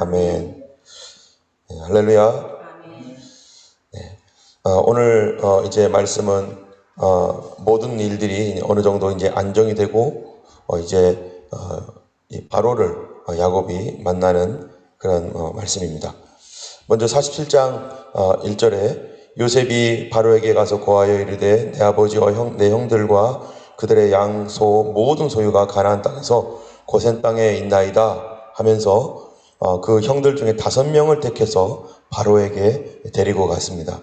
아멘. 네, 할렐루야. 네. 오늘 이제 말씀은 모든 일들이 어느 정도 이제 안정이 되고 이제 이 바로를 야곱이 만나는 그런 말씀입니다. 먼저 47장 1절에 요셉이 바로에게 가서 고하여 이르되 내 아버지와 내 형들과 그들의 양, 소, 모든 소유가 가나안 땅에서 고센 땅에 있나이다 하면서 그 형들 중에 5명을 택해서 바로에게 데리고 갔습니다.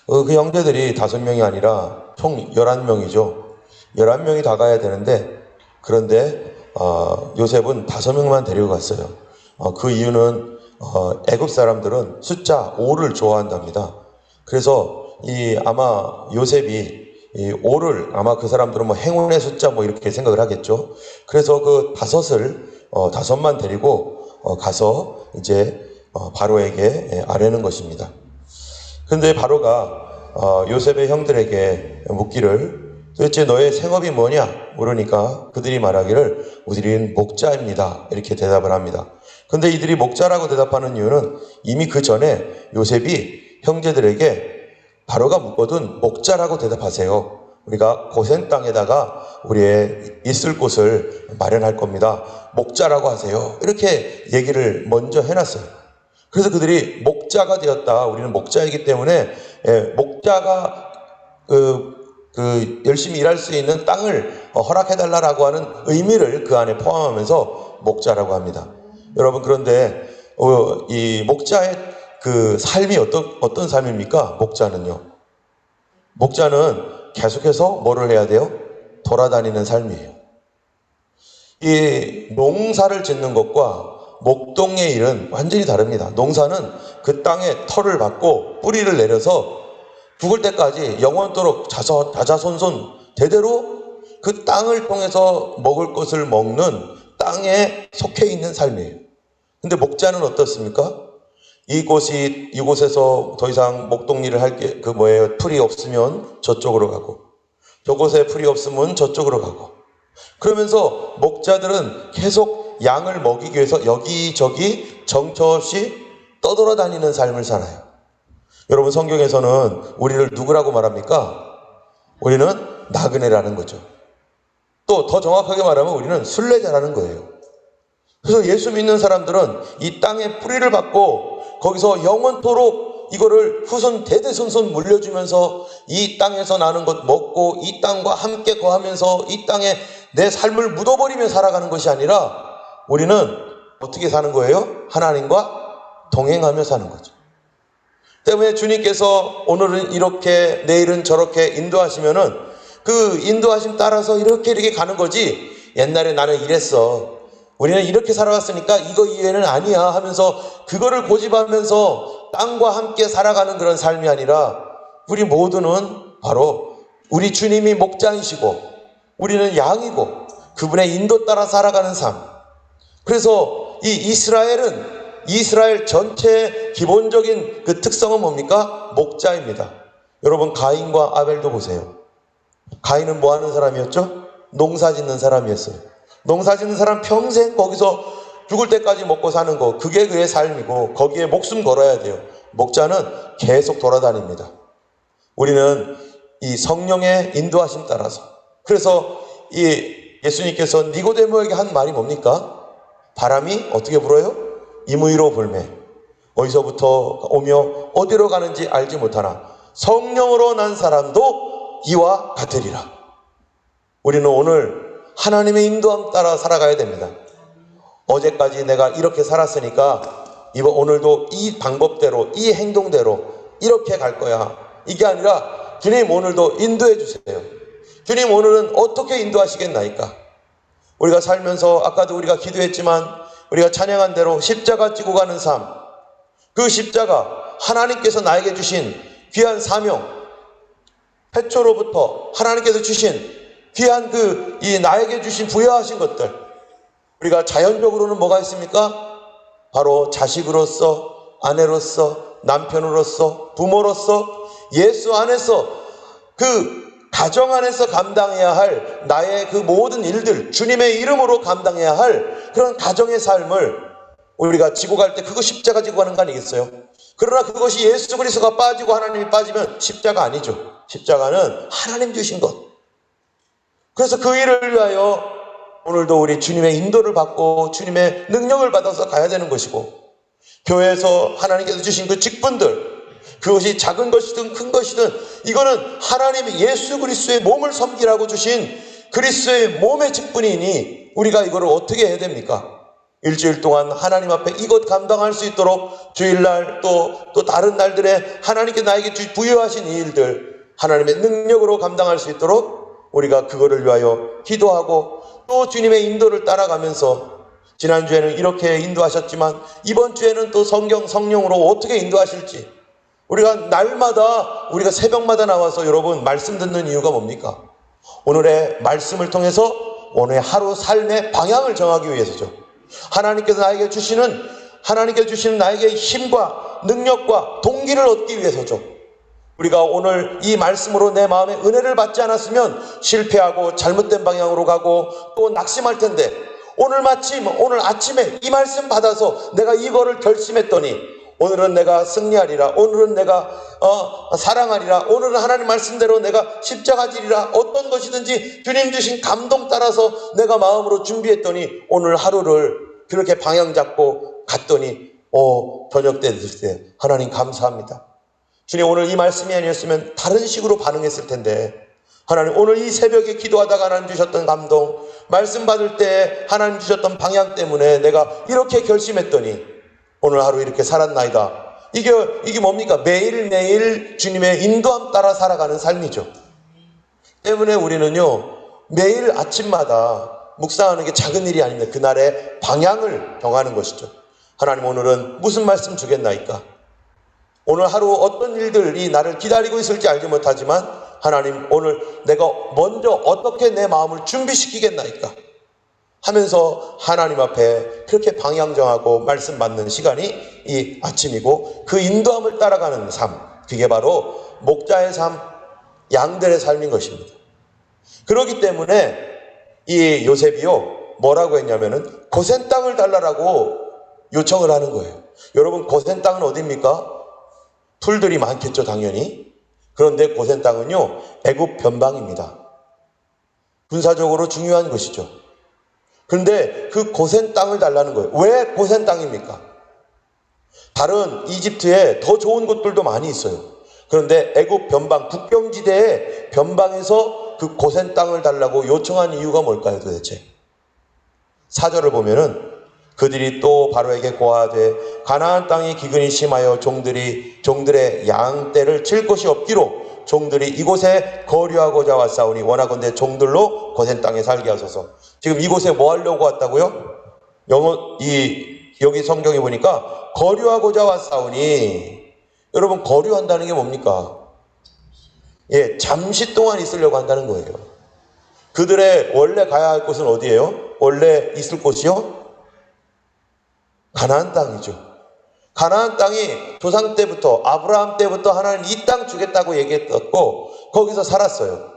그 형제들이 5명이 아니라 총 11명이죠. 11명이 다 가야 되는데, 그런데 요셉은 5명만 데리고 갔어요. 그 이유는 애굽 사람들은 숫자 5를 좋아한답니다. 그래서 아마 요셉이 이 5를 아마 그 사람들은 뭐 행운의 숫자 뭐 이렇게 생각을 하겠죠. 그래서 그 5만 데리고 가서 이제 바로에게 아뢰는 것입니다. 그런데 바로가 요셉의 형들에게 묻기를 도대체 너의 생업이 뭐냐 물으니까 그들이 말하기를 우리는 목자입니다 이렇게 대답을 합니다. 그런데 이들이 목자라고 대답하는 이유는 이미 그 전에 요셉이 형제들에게 바로가 묻거든 목자라고 대답하세요. 우리가 고센 땅에다가 우리의 있을 곳을 마련할 겁니다. 목자라고 하세요. 이렇게 얘기를 먼저 해놨어요. 그래서 그들이 목자가 되었다. 우리는 목자이기 때문에 목자가 열심히 일할 수 있는 땅을 허락해달라고 하는 의미를 그 안에 포함하면서 목자라고 합니다. 여러분, 그런데 이 목자의 그 삶이 어떤 삶입니까? 목자는 계속해서 뭐를 해야 돼요? 돌아다니는 삶이에요. 이 농사를 짓는 것과 목동의 일은 완전히 다릅니다. 농사는 그 땅에 털을 받고 뿌리를 내려서 죽을 때까지 영원토록 자자손손 대대로 그 땅을 통해서 먹을 것을 먹는 땅에 속해 있는 삶이에요. 근데 목자는 어떻습니까? 이곳에서 더 이상 목동일을 할 게 풀이 없으면 저쪽으로 가고, 저곳에 풀이 없으면 저쪽으로 가고, 그러면서 목자들은 계속 양을 먹이기 위해서 여기저기 정처 없이 떠돌아다니는 삶을 살아요. 여러분, 성경에서는 우리를 누구라고 말합니까? 우리는 나그네라는 거죠. 또 더 정확하게 말하면 우리는 순례자라는 거예요. 그래서 예수 믿는 사람들은 이 땅에 뿌리를 받고 거기서 영원토록 이거를 후손 대대손손 물려주면서 이 땅에서 나는 것 먹고 이 땅과 함께 거하면서 이 땅에 내 삶을 묻어버리며 살아가는 것이 아니라 우리는 어떻게 사는 거예요? 하나님과 동행하며 사는 거죠. 때문에 주님께서 오늘은 이렇게 내일은 저렇게 인도하시면은 그 인도하심 따라서 이렇게 가는 거지, 옛날에 나는 이랬어, 우리는 이렇게 살아왔으니까 이거 이외에는 아니야 하면서 그거를 고집하면서 땅과 함께 살아가는 그런 삶이 아니라, 우리 모두는 바로 우리 주님이 목자이시고 우리는 양이고 그분의 인도 따라 살아가는 삶. 그래서 이 이스라엘 전체의 기본적인 그 특성은 뭡니까? 목자입니다. 여러분, 가인과 아벨도 보세요. 가인은 뭐 하는 사람이었죠? 농사 짓는 사람이었어요. 농사 짓는 사람 평생 거기서 죽을 때까지 먹고 사는 거, 그게 그의 삶이고 거기에 목숨 걸어야 돼요. 목자는 계속 돌아다닙니다. 우리는 이 성령의 인도하심 따라서. 그래서 이 예수님께서 니고데모에게 한 말이 뭡니까? 바람이 어떻게 불어요? 임의로 불매. 어디서부터 오며 어디로 가는지 알지 못하나 성령으로 난 사람도 이와 같으리라. 우리는 오늘 하나님의 인도함 따라 살아가야 됩니다. 어제까지 내가 이렇게 살았으니까 오늘도 이 방법대로, 이 행동대로 이렇게 갈 거야, 이게 아니라 주님 오늘도 인도해 주세요. 주님 오늘은 어떻게 인도하시겠나이까? 우리가 살면서 아까도 우리가 기도했지만 우리가 찬양한 대로 십자가 지고 가는 삶, 그 십자가 하나님께서 나에게 주신 귀한 사명, 태초로부터 하나님께서 주신 귀한 나에게 주신 부여하신 것들, 우리가 자연적으로는 뭐가 있습니까? 바로 자식으로서, 아내로서, 남편으로서, 부모로서, 예수 안에서 그 가정 안에서 감당해야 할 나의 그 모든 일들, 주님의 이름으로 감당해야 할 그런 가정의 삶을 우리가 지고 갈 때 그거 십자가 지고 가는 거 아니겠어요? 그러나 그것이 예수 그리스도가 빠지고 하나님이 빠지면 십자가 아니죠. 십자가는 하나님 주신 것. 그래서 그 일을 위하여 오늘도 우리 주님의 인도를 받고 주님의 능력을 받아서 가야 되는 것이고, 교회에서 하나님께서 주신 그 직분들, 그것이 작은 것이든 큰 것이든 이거는 하나님이 예수 그리스도의 몸을 섬기라고 주신 그리스도의 몸의 직분이니 우리가 이거를 어떻게 해야 됩니까? 일주일 동안 하나님 앞에 이것 감당할 수 있도록 주일날 또 다른 날들에 하나님께 나에게 부여하신 이 일들 하나님의 능력으로 감당할 수 있도록 우리가 그거를 위하여 기도하고, 또 주님의 인도를 따라가면서 지난주에는 이렇게 인도하셨지만 이번 주에는 또 성령으로 어떻게 인도하실지, 우리가 날마다 우리가 새벽마다 나와서 여러분 말씀 듣는 이유가 뭡니까? 오늘의 말씀을 통해서 오늘의 하루 삶의 방향을 정하기 위해서죠. 하나님께서 주시는 나에게 힘과 능력과 동기를 얻기 위해서죠. 우리가 오늘 이 말씀으로 내 마음에 은혜를 받지 않았으면 실패하고 잘못된 방향으로 가고 또 낙심할 텐데, 오늘 마침 오늘 아침에 이 말씀 받아서 내가 이거를 결심했더니 오늘은 내가 승리하리라, 오늘은 내가 사랑하리라, 오늘은 하나님 말씀대로 내가 십자가 지리라, 어떤 것이든지 주님 주신 감동 따라서 내가 마음으로 준비했더니 오늘 하루를 그렇게 방향 잡고 갔더니 저녁 때 됐을 때 하나님 감사합니다. 주님, 오늘 이 말씀이 아니었으면 다른 식으로 반응했을 텐데, 하나님 오늘 이 새벽에 기도하다가 하나님 주셨던 감동, 말씀 받을 때 하나님 주셨던 방향 때문에 내가 이렇게 결심했더니 오늘 하루 이렇게 살았나이다. 이게 뭡니까? 매일매일 주님의 인도함 따라 살아가는 삶이죠. 때문에 우리는요, 매일 아침마다 묵상하는 게 작은 일이 아닙니다. 그날의 방향을 정하는 것이죠. 하나님, 오늘은 무슨 말씀 주겠나이까? 오늘 하루 어떤 일들이 나를 기다리고 있을지 알지 못하지만 하나님, 오늘 내가 먼저 어떻게 내 마음을 준비시키겠나이까 하면서 하나님 앞에 그렇게 방향 정하고 말씀 받는 시간이 이 아침이고, 그 인도함을 따라가는 삶, 그게 바로 목자의 삶, 양들의 삶인 것입니다. 그렇기 때문에 이 요셉이요, 뭐라고 했냐면은 고센 땅을 달라라고 요청을 하는 거예요. 여러분, 고센 땅은 어디입니까? 풀들이 많겠죠, 당연히. 그런데 고센 땅은요, 애굽 변방입니다. 군사적으로 중요한 것이죠. 그런데 그 고센 땅을 달라는 거예요. 왜 고센 땅입니까? 다른 이집트에 더 좋은 곳들도 많이 있어요. 그런데 애굽 변방, 국경지대의 변방에서 그 고센 땅을 달라고 요청한 이유가 뭘까요, 도대체? 4절을 보면은 그들이 또 바로에게 고하되 가나안 땅이 기근이 심하여 종들의 양떼를 칠 곳이 없기로 종들이 이곳에 거류하고자 왔사오니 원하건대 종들로 고센 땅에 살게 하소서. 지금 이곳에 뭐 하려고 왔다고요? 여기 성경에 보니까 거류하고자 왔사오니, 여러분, 거류한다는 게 뭡니까? 잠시 동안 있으려고 한다는 거예요. 그들의 원래 가야 할 곳은 어디예요? 원래 있을 곳이요? 가나안 땅이죠. 가나안 땅이 조상 때부터, 아브라함 때부터 하나님 이 땅 주겠다고 얘기했었고 거기서 살았어요.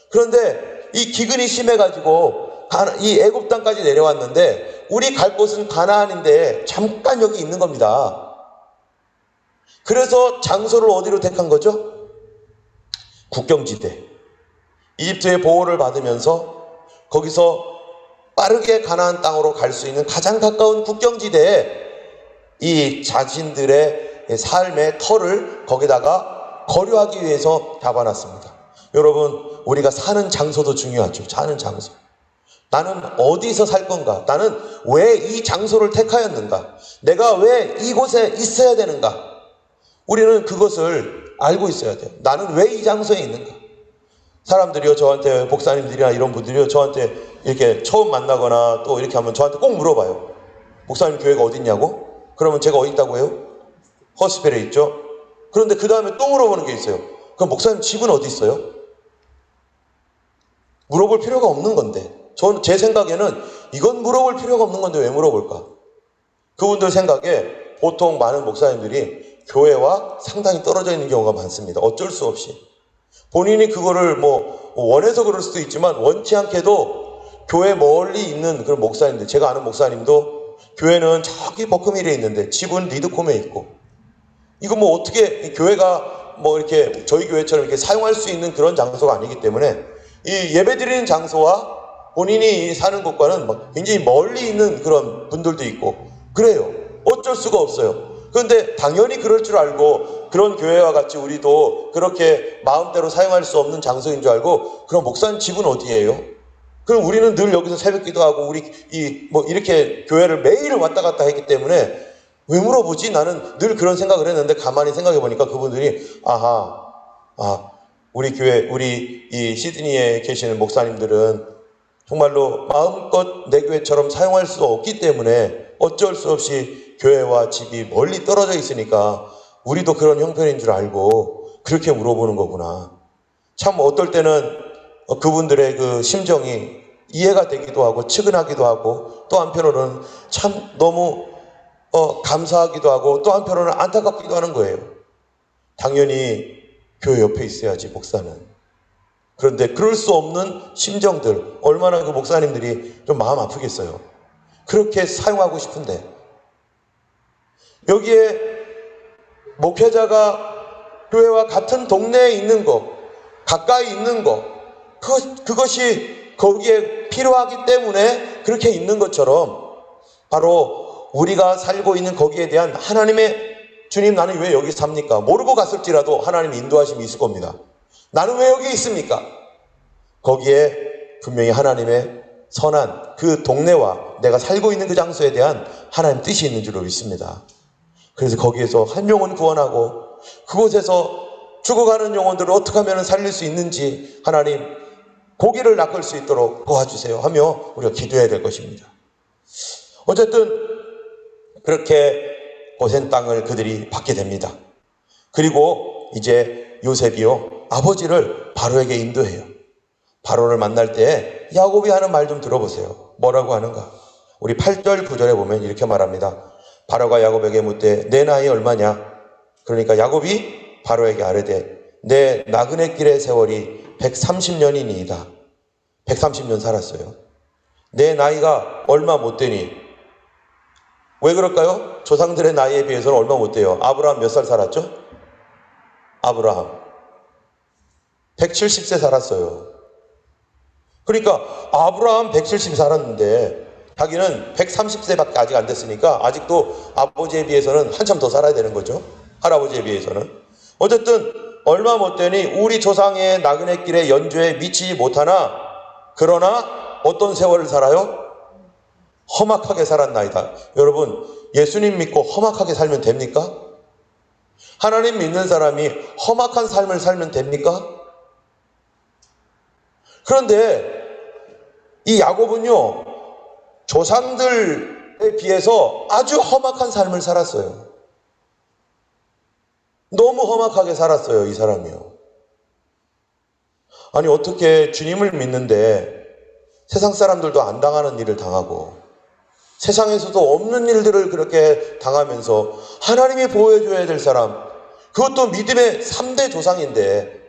그런데 이 기근이 심해가지고 이 애굽 땅까지 내려왔는데 우리 갈 곳은 가나안인데 잠깐 여기 있는 겁니다. 그래서 장소를 어디로 택한 거죠? 국경지대. 이집트의 보호를 받으면서 거기서 빠르게 가나안 땅으로 갈 수 있는 가장 가까운 국경지대에 이 자신들의 삶의 터를 거기다가 거류하기 위해서 잡아놨습니다. 여러분, 우리가 사는 장소도 중요하죠. 사는 장소. 나는 어디서 살 건가? 나는 왜 이 장소를 택하였는가? 내가 왜 이곳에 있어야 되는가? 우리는 그것을 알고 있어야 돼요. 나는 왜 이 장소에 있는가? 사람들이요, 저한테, 목사님들이나 이런 분들이요, 저한테 이렇게 처음 만나거나 또 이렇게 하면 저한테 꼭 물어봐요. 목사님 교회가 어디 있냐고? 그러면 제가 어디 있다고 해요? 허스펠에 있죠? 그런데 그 다음에 또 물어보는 게 있어요. 그럼 목사님 집은 어디 있어요? 물어볼 필요가 없는 건데, 제 생각에는 이건 물어볼 필요가 없는 건데 왜 물어볼까? 그분들 생각에 보통 많은 목사님들이 교회와 상당히 떨어져 있는 경우가 많습니다. 어쩔 수 없이. 본인이 그거를 원해서 그럴 수도 있지만 원치 않게도 교회 멀리 있는 그런 목사님들, 제가 아는 목사님도 교회는 저기 버크밀에 있는데 집은 리드콤에 있고, 이거 뭐 어떻게 교회가 뭐 이렇게 저희 교회처럼 이렇게 사용할 수 있는 그런 장소가 아니기 때문에 이 예배드리는 장소와 본인이 사는 곳과는 막 굉장히 멀리 있는 그런 분들도 있고 그래요. 어쩔 수가 없어요. 그런데 당연히 그럴 줄 알고 그런 교회와 같이 우리도 그렇게 마음대로 사용할 수 없는 장소인 줄 알고, 그럼 목사님 집은 어디예요? 그럼 우리는 늘 여기서 새벽 기도하고 우리 이렇게 교회를 매일 왔다 갔다 했기 때문에 왜 물어보지? 나는 늘 그런 생각을 했는데 가만히 생각해 보니까 그분들이 우리 교회, 우리 이 시드니에 계시는 목사님들은 정말로 마음껏 내 교회처럼 사용할 수 없기 때문에 어쩔 수 없이 교회와 집이 멀리 떨어져 있으니까 우리도 그런 형편인 줄 알고 그렇게 물어보는 거구나. 참 어떨 때는 그분들의 그 심정이 이해가 되기도 하고 측은하기도 하고, 또 한편으로는 참 너무 감사하기도 하고, 또 한편으로는 안타깝기도 하는 거예요. 당연히 교회 옆에 있어야지 목사는. 그런데 그럴 수 없는 심정들, 얼마나 그 목사님들이 좀 마음 아프겠어요. 그렇게 사용하고 싶은데 여기에 목회자가 교회와 같은 동네에 있는 거, 가까이 있는 거, 그것이 거기에 필요하기 때문에 그렇게 있는 것처럼, 바로 우리가 살고 있는 거기에 대한 하나님의, 주님 나는 왜 여기 삽니까? 모르고 갔을지라도 하나님의 인도하심이 있을 겁니다. 나는 왜 여기 있습니까? 거기에 분명히 하나님의 선한 그 동네와 내가 살고 있는 그 장소에 대한 하나님 뜻이 있는 줄로 믿습니다. 그래서 거기에서 한 영혼 구원하고 그곳에서 죽어가는 영혼들을 어떻게 하면 살릴 수 있는지 하나님 고기를 낚을 수 있도록 도와주세요 하며 우리가 기도해야 될 것입니다. 어쨌든 그렇게 고센 땅을 그들이 받게 됩니다. 그리고 이제 요셉이요, 아버지를 바로에게 인도해요. 바로를 만날 때 야곱이 하는 말 좀 들어보세요. 뭐라고 하는가? 우리 8절 9절에 보면 이렇게 말합니다. 바로가 야곱에게 묻되 내 나이 얼마냐? 그러니까 야곱이 바로에게 아뢰되 내 나그네 길의 세월이 130년이니이다. 130년 살았어요. 내 나이가 얼마 못 되니? 왜 그럴까요? 조상들의 나이에 비해서는 얼마 못 돼요. 아브라함 몇 살 살았죠? 아브라함 170세 살았어요. 그러니까 아브라함 170 살았는데 자기는 130세밖에 아직 안 됐으니까 아직도 아버지에 비해서는 한참 더 살아야 되는 거죠. 할아버지에 비해서는. 어쨌든 얼마 못 되니 우리 조상의 나그네 길의 연주에 미치지 못하나 그러나 어떤 세월을 살아요? 험악하게 살았나이다. 여러분, 예수님 믿고 험악하게 살면 됩니까? 하나님 믿는 사람이 험악한 삶을 살면 됩니까? 그런데 이 야곱은요, 조상들에 비해서 아주 험악한 삶을 살았어요. 너무 험악하게 살았어요, 이 사람이요. 아니, 어떻게 주님을 믿는데 세상 사람들도 안 당하는 일을 당하고 세상에서도 없는 일들을 그렇게 당하면서 하나님이 보호해줘야 될 사람, 그것도 믿음의 3대 조상인데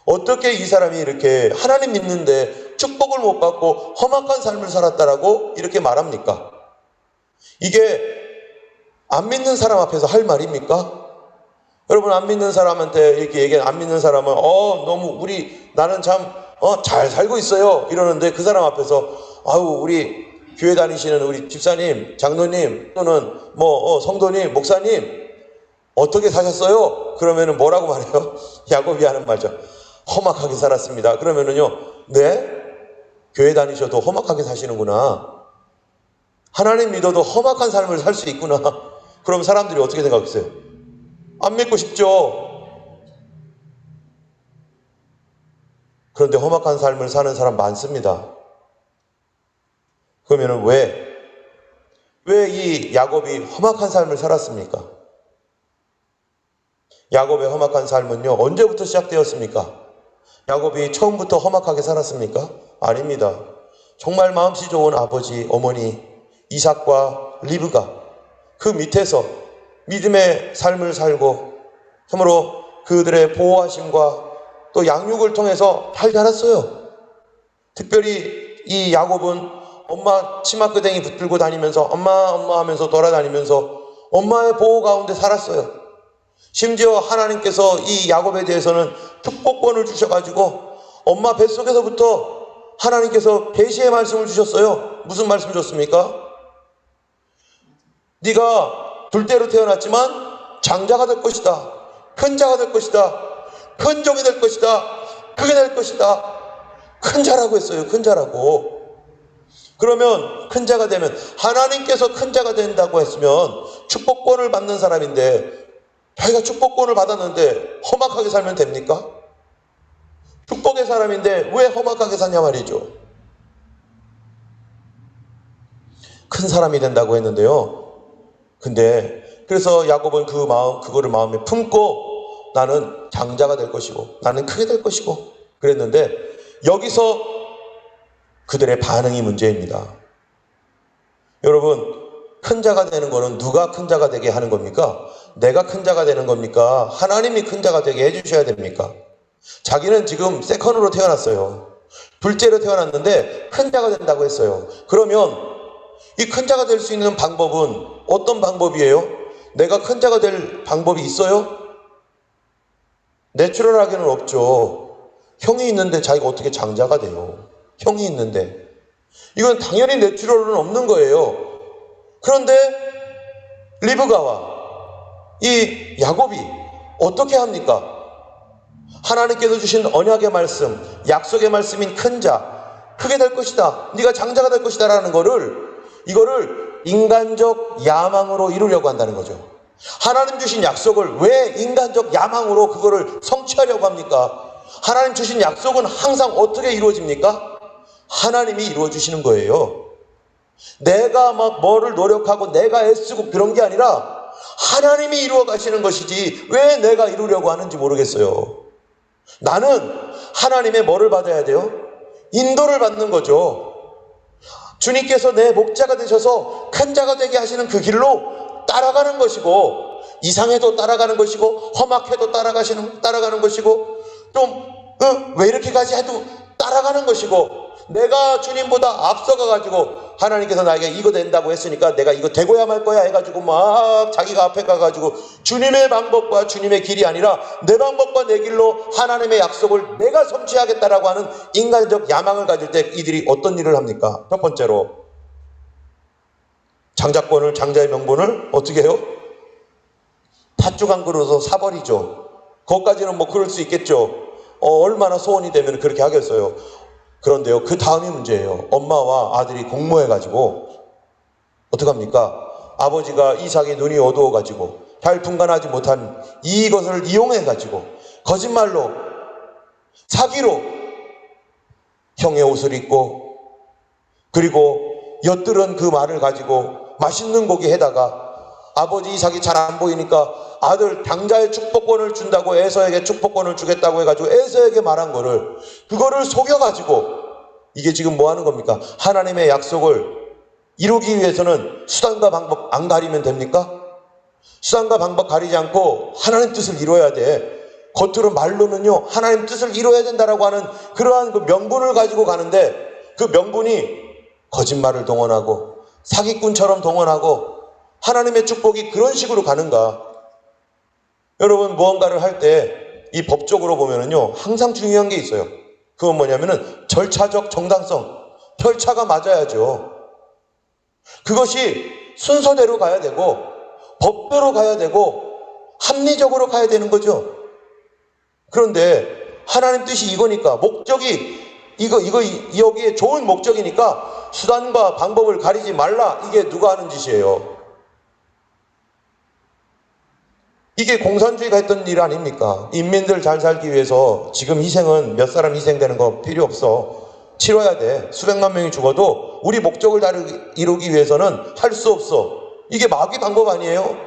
어떻게 이 사람이 이렇게 하나님 믿는데 축복을 못 받고 험악한 삶을 살았다라고 이렇게 말합니까? 이게 안 믿는 사람 앞에서 할 말입니까? 여러분, 안 믿는 사람한테 이렇게 얘기해. 안 믿는 사람은 너무 나는 참 잘 살고 있어요 이러는데 그 사람 앞에서 우리 교회 다니시는 우리 집사님, 장로님 또는 성도님, 목사님 어떻게 사셨어요? 그러면은 뭐라고 말해요? 야곱이 하는 말죠. 험악하게 살았습니다. 그러면은요, 네? 교회 다니셔도 험악하게 사시는구나. 하나님 믿어도 험악한 삶을 살 수 있구나. 그럼 사람들이 어떻게 생각했어요? 안 믿고 싶죠. 그런데 험악한 삶을 사는 사람 많습니다. 그러면은 왜 이 야곱이 험악한 삶을 살았습니까? 야곱의 험악한 삶은요, 언제부터 시작되었습니까? 야곱이 처음부터 험악하게 살았습니까? 아닙니다. 정말 마음씨 좋은 아버지, 어머니 이삭과 리브가 그 밑에서 믿음의 삶을 살고 참으로 그들의 보호하심과 또 양육을 통해서 잘 자랐어요. 특별히 이 야곱은 엄마 치마끄댕이 붙들고 다니면서 엄마 엄마 하면서 돌아다니면서 엄마의 보호 가운데 살았어요. 심지어 하나님께서 이 야곱에 대해서는 축복권을 주셔가지고 엄마 뱃속에서부터 하나님께서 계시의 말씀을 주셨어요. 무슨 말씀 줬습니까? 네가 둘째로 태어났지만 장자가 될 것이다. 큰 자가 될 것이다. 큰 종이 될 것이다. 크게 될 것이다. 큰 자라고 했어요. 큰 자라고. 그러면 큰 자가 되면 하나님께서 큰 자가 된다고 했으면 축복권을 받는 사람인데 자기가 축복권을 받았는데 험악하게 살면 됩니까? 축복의 사람인데 왜 험악하게 사냐 말이죠. 큰 사람이 된다고 했는데요. 근데 그래서 야곱은 그거를 마음에 품고 나는 장자가 될 것이고 나는 크게 될 것이고 그랬는데 여기서 그들의 반응이 문제입니다. 여러분, 큰 자가 되는 거는 누가 큰 자가 되게 하는 겁니까? 내가 큰 자가 되는 겁니까? 하나님이 큰 자가 되게 해주셔야 됩니까? 자기는 지금 세컨으로 태어났어요. 둘째로 태어났는데 큰 자가 된다고 했어요. 그러면 이 큰 자가 될 수 있는 방법은 어떤 방법이에요? 내가 큰 자가 될 방법이 있어요? 내추럴하게는 없죠. 형이 있는데 자기가 어떻게 장자가 돼요? 형이 있는데. 이건 당연히 내추럴은 없는 거예요. 그런데 리브가와 이 야곱이 어떻게 합니까? 하나님께서 주신 언약의 말씀, 약속의 말씀인 큰 자, 크게 될 것이다. 네가 장자가 될 것이다 라는 이거를 인간적 야망으로 이루려고 한다는 거죠. 하나님 주신 약속을 왜 인간적 야망으로 그거를 성취하려고 합니까? 하나님 주신 약속은 항상 어떻게 이루어집니까? 하나님이 이루어 주시는 거예요. 내가 막 뭐를 노력하고 내가 애쓰고 그런 게 아니라 하나님이 이루어 가시는 것이지 왜 내가 이루려고 하는지 모르겠어요. 나는 하나님의 뭐를 받아야 돼요? 인도를 받는 거죠. 주님께서 내 목자가 되셔서 큰 자가 되게 하시는 그 길로 따라가는 것이고 이상해도 따라가는 것이고 험악해도 따라가는 것이고 좀 왜 이렇게까지 해도 따라가는 것이고 내가 주님보다 앞서가 가지고 하나님께서 나에게 이거 된다고 했으니까 내가 이거 되고야 말 거야 해가지고 막 자기가 앞에 가가지고 주님의 방법과 주님의 길이 아니라 내 방법과 내 길로 하나님의 약속을 내가 성취하겠다라고 하는 인간적 야망을 가질 때 이들이 어떤 일을 합니까? 첫 번째로 장자의 명분을 어떻게 해요? 팥죽안그로서 사버리죠. 거기까지는 뭐 그럴 수 있겠죠. 얼마나 소원이 되면 그렇게 하겠어요. 그런데요, 그 다음이 문제예요. 엄마와 아들이 공모해가지고 어떡합니까? 아버지가 이삭의 눈이 어두워가지고 잘 분간하지 못한 이것을 이용해가지고 거짓말로 사기로 형의 옷을 입고 그리고 엿들은 그 말을 가지고 맛있는 고기 해다가 아버지 이삭이 잘 안 보이니까 아들 장자의 축복권을 준다고 에서에게 축복권을 주겠다고 해가지고 에서에게 말한 그거를 속여가지고 이게 지금 뭐 하는 겁니까? 하나님의 약속을 이루기 위해서는 수단과 방법 안 가리면 됩니까? 수단과 방법 가리지 않고 하나님 뜻을 이루어야 돼. 겉으로 말로는요 하나님 뜻을 이루어야 된다라고 하는 그러한 그 명분을 가지고 가는데 그 명분이 거짓말을 동원하고 사기꾼처럼 동원하고 하나님의 축복이 그런 식으로 가는가? 여러분 무언가를 할 때 이 법적으로 보면은요 항상 중요한 게 있어요. 그건 뭐냐면은 절차적 정당성. 절차가 맞아야죠. 그것이 순서대로 가야 되고 법대로 가야 되고 합리적으로 가야 되는 거죠. 그런데 하나님 뜻이 이거니까 목적이 여기에 좋은 목적이니까 수단과 방법을 가리지 말라. 이게 누가 하는 짓이에요? 이게 공산주의가 했던 일 아닙니까? 인민들 잘 살기 위해서 지금 희생은 몇 사람 희생되는 거 필요 없어. 치러야 돼. 수백만 명이 죽어도 우리 목적을 이루기 위해서는 할 수 없어. 이게 마귀 방법 아니에요?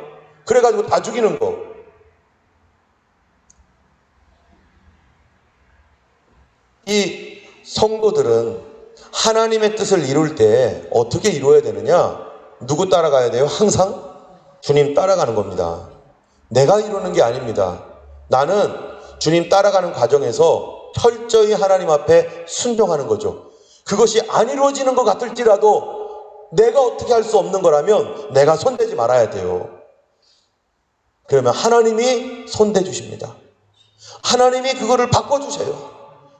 그래가지고 다 죽이는 거. 이 성도들은 하나님의 뜻을 이룰 때 어떻게 이루어야 되느냐? 누구 따라가야 돼요? 항상 주님 따라가는 겁니다. 내가 이루는 게 아닙니다. 나는 주님 따라가는 과정에서 철저히 하나님 앞에 순종하는 거죠. 그것이 안 이루어지는 것 같을지라도 내가 어떻게 할 수 없는 거라면 내가 손대지 말아야 돼요. 그러면 하나님이 손대 주십니다. 하나님이 그거를 바꿔주세요.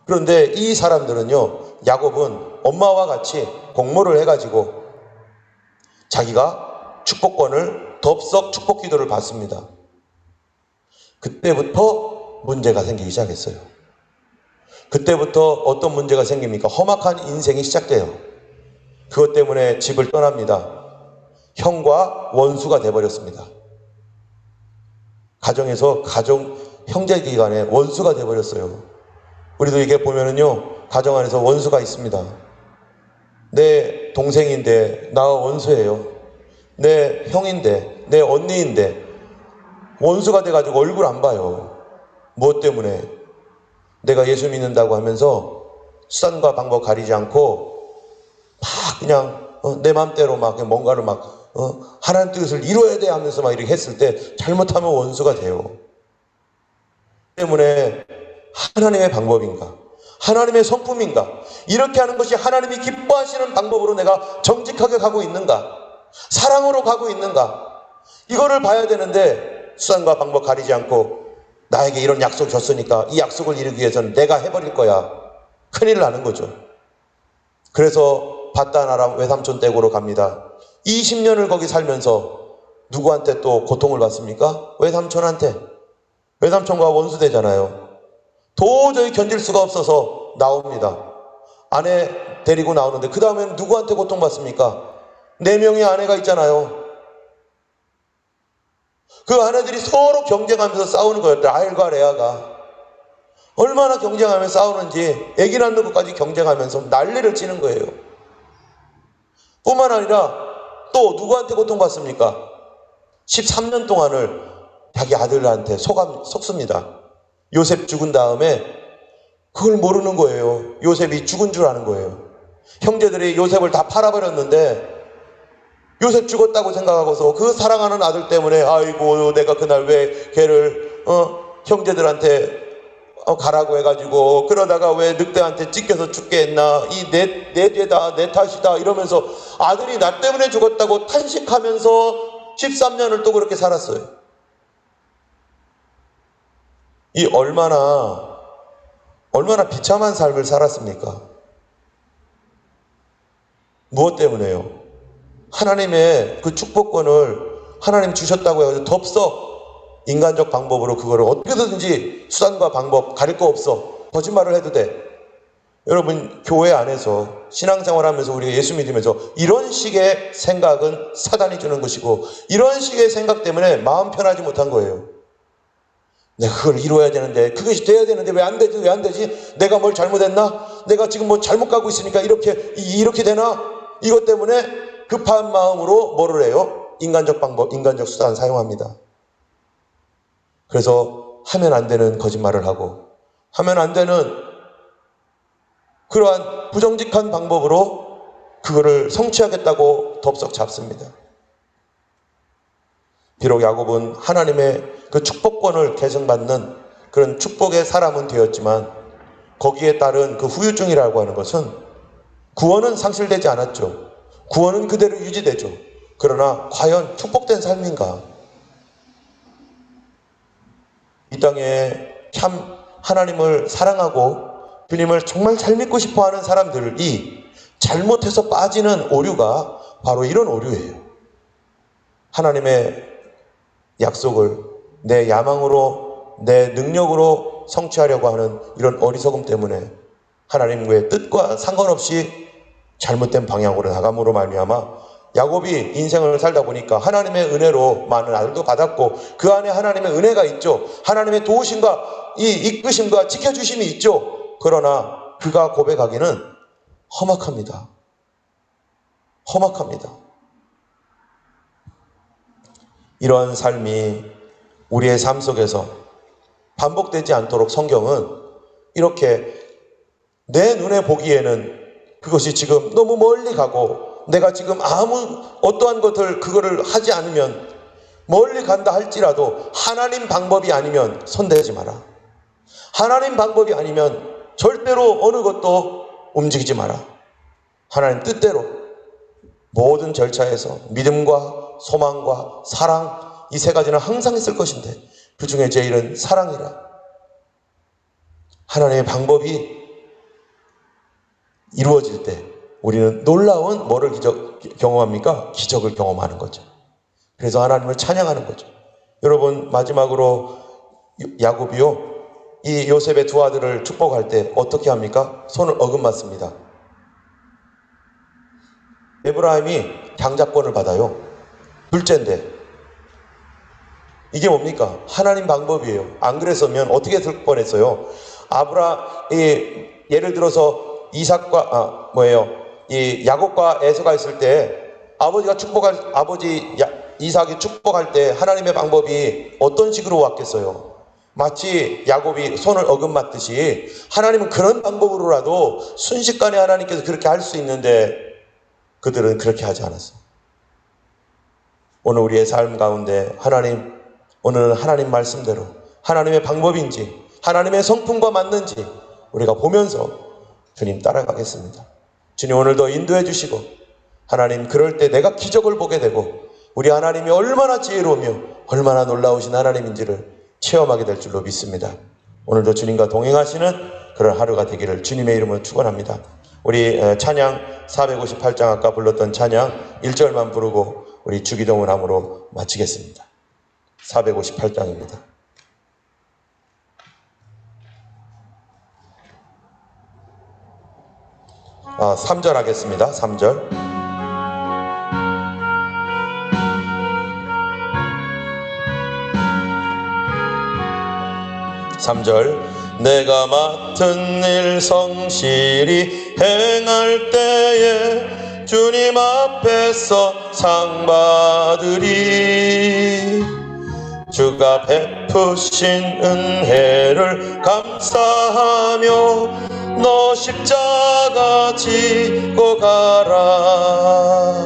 그런데 이 사람들은요, 야곱은 엄마와 같이 공모를 해가지고 자기가 축복권을 덥석 축복 기도를 받습니다. 그때부터 문제가 생기기 시작했어요. 그때부터 어떤 문제가 생깁니까? 험악한 인생이 시작돼요. 그것 때문에 집을 떠납니다. 형과 원수가 돼버렸습니다. 가정에서 형제기간에 원수가 돼버렸어요. 우리도 이게 보면은요, 가정 안에서 원수가 있습니다. 내 동생인데 나와 원수예요. 내 형인데, 내 언니인데 원수가 돼가지고 얼굴 안 봐요. 무엇 때문에? 내가 예수 믿는다고 하면서 수단과 방법 가리지 않고 막 그냥 내 맘대로 막 뭔가를 막 하나님 뜻을 이루어야 돼 하면서 막 이렇게 했을 때 잘못하면 원수가 돼요. 때문에 하나님의 방법인가? 하나님의 성품인가? 이렇게 하는 것이 하나님이 기뻐하시는 방법으로 내가 정직하게 가고 있는가? 사랑으로 가고 있는가? 이거를 봐야 되는데 수단과 방법 가리지 않고 나에게 이런 약속 줬으니까 이 약속을 이루기 위해서는 내가 해버릴 거야. 큰일 나는 거죠. 그래서 바다나람 외삼촌 댁으로 갑니다. 20년을 거기 살면서 누구한테 또 고통을 받습니까? 외삼촌한테. 외삼촌과 원수되잖아요. 도저히 견딜 수가 없어서 나옵니다. 아내 데리고 나오는데 그 다음에는 누구한테 고통받습니까? 4명의 아내가 있잖아요. 그 아내들이 서로 경쟁하면서 싸우는 거예요. 라헬과 레아가 얼마나 경쟁하면서 싸우는지 아기 낳는 것까지 경쟁하면서 난리를 치는 거예요. 뿐만 아니라 또 누구한테 고통받습니까? 13년 동안을 자기 아들한테 속습니다. 요셉 죽은 다음에 그걸 모르는 거예요. 요셉이 죽은 줄 아는 거예요. 형제들이 요셉을 다 팔아버렸는데 요셉 죽었다고 생각하고서 그 사랑하는 아들 때문에 아이고 내가 그날 왜 걔를 형제들한테 가라고 해가지고 그러다가 왜 늑대한테 찢겨서 죽게 했나, 이 내 죄다 내 탓이다 이러면서 아들이 나 때문에 죽었다고 탄식하면서 13년을 또 그렇게 살았어요. 이 얼마나 비참한 삶을 살았습니까? 무엇 때문에요? 하나님의 그 축복권을 하나님 주셨다고 해서 덥석 인간적 방법으로 그거를 어떻게든지 수단과 방법 가릴 거 없어. 거짓말을 해도 돼. 여러분, 교회 안에서 신앙생활 하면서 우리가 예수 믿으면서 이런 식의 생각은 사단이 주는 것이고 이런 식의 생각 때문에 마음 편하지 못한 거예요. 내가 그걸 이루어야 되는데, 그것이 돼야 되는데 왜 안 되지? 왜 안 되지? 내가 뭘 잘못했나? 내가 지금 뭐 잘못 가고 있으니까 이렇게 되나? 이것 때문에 급한 마음으로 뭐를 해요? 인간적 방법, 인간적 수단 사용합니다. 그래서 하면 안 되는 거짓말을 하고 하면 안 되는 그러한 부정직한 방법으로 그거를 성취하겠다고 덥석 잡습니다. 비록 야곱은 하나님의 그 축복권을 계승받는 그런 축복의 사람은 되었지만 거기에 따른 그 후유증이라고 하는 것은 구원은 상실되지 않았죠. 구원은 그대로 유지되죠. 그러나 과연 축복된 삶인가? 이 땅에 참 하나님을 사랑하고 주님을 정말 잘 믿고 싶어하는 사람들이 잘못해서 빠지는 오류가 바로 이런 오류예요. 하나님의 약속을 내 야망으로 내 능력으로 성취하려고 하는 이런 어리석음 때문에 하나님과의 뜻과 상관없이 잘못된 방향으로 나감으로 말미암아 야곱이 인생을 살다 보니까 하나님의 은혜로 많은 아들도 받았고 그 안에 하나님의 은혜가 있죠. 하나님의 도우심과 이 이끄심과 지켜주심이 있죠. 그러나 그가 고백하기는 험악합니다. 험악합니다. 이러한 삶이 우리의 삶 속에서 반복되지 않도록 성경은 이렇게 내 눈에 보기에는 그것이 지금 너무 멀리 가고 내가 지금 어떠한 것을 그거를 하지 않으면 멀리 간다 할지라도 하나님 방법이 아니면 손대지 마라. 하나님 방법이 아니면 절대로 어느 것도 움직이지 마라. 하나님 뜻대로 모든 절차에서 믿음과 소망과 사랑, 이 세 가지는 항상 있을 것인데 그 중에 제일은 사랑이라. 하나님의 방법이 이루어질 때 우리는 놀라운 뭐를 경험합니까? 기적을 경험하는 거죠. 그래서 하나님을 찬양하는 거죠. 여러분, 마지막으로 야곱이요, 이 요셉의 두 아들을 축복할 때 어떻게 합니까? 손을 어긋맞습니다. 에브라임이 장자권을 받아요. 둘째인데 이게 뭡니까? 하나님 방법이에요. 안 그랬으면 어떻게 될 뻔했어요? 예를 들어서 이삭과 이 야곱과 에서가 있을 때 아버지 이삭이 축복할 때 하나님의 방법이 어떤 식으로 왔겠어요? 마치 야곱이 손을 어긋맞듯이 하나님은 그런 방법으로라도 순식간에 하나님께서 그렇게 할 수 있는데 그들은 그렇게 하지 않았어요. 오늘 우리의 삶 가운데 오늘은 하나님 말씀대로 하나님의 방법인지 하나님의 성품과 맞는지 우리가 보면서 주님 따라가겠습니다. 주님 오늘도 인도해 주시고 하나님 그럴 때 내가 기적을 보게 되고 우리 하나님이 얼마나 지혜로우며 얼마나 놀라우신 하나님인지를 체험하게 될 줄로 믿습니다. 오늘도 주님과 동행하시는 그런 하루가 되기를 주님의 이름으로 축원합니다. 우리 찬양 458장 아까 불렀던 찬양 1절만 부르고 우리 주기도문 함으로 마치겠습니다. 458장입니다. 3절 하겠습니다. 3절. 내가 맡은 일 성실히 행할 때에 주님 앞에서 상 받으리. 주가 베푸신 은혜를 감사하며 너 십자가 지고 가라.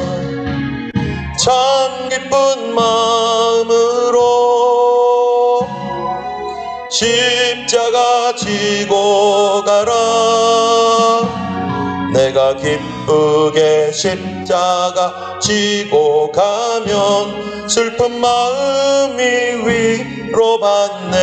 참 기쁜 마음으로 십자가 지고 가라. 내가 기쁘게 십자가 지고 가면 슬픈 마음이 위로받네.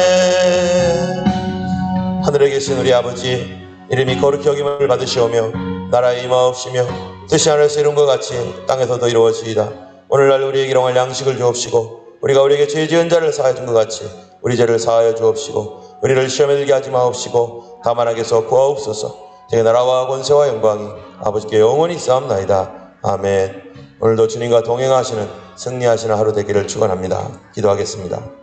하늘에 계신 우리 아버지, 이름이 거룩히 여김을 받으시오며 나라의 임하옵시며 뜻이 하늘에서 이룬 것 같이 땅에서도 이루어지이다. 오늘날 우리에게 일용할 양식을 주옵시고 우리가 우리에게 죄 지은 자를 사하여 준 것 같이 우리 죄를 사하여 주옵시고 우리를 시험에 들게 하지 마옵시고 다만 악에서 구하옵소서. 주의 나라와 권세와 영광이 아버지께 영원히 있사옵나이다. 아멘. 오늘도 주님과 동행하시는 승리하시는 하루 되기를 축원합니다. 기도하겠습니다.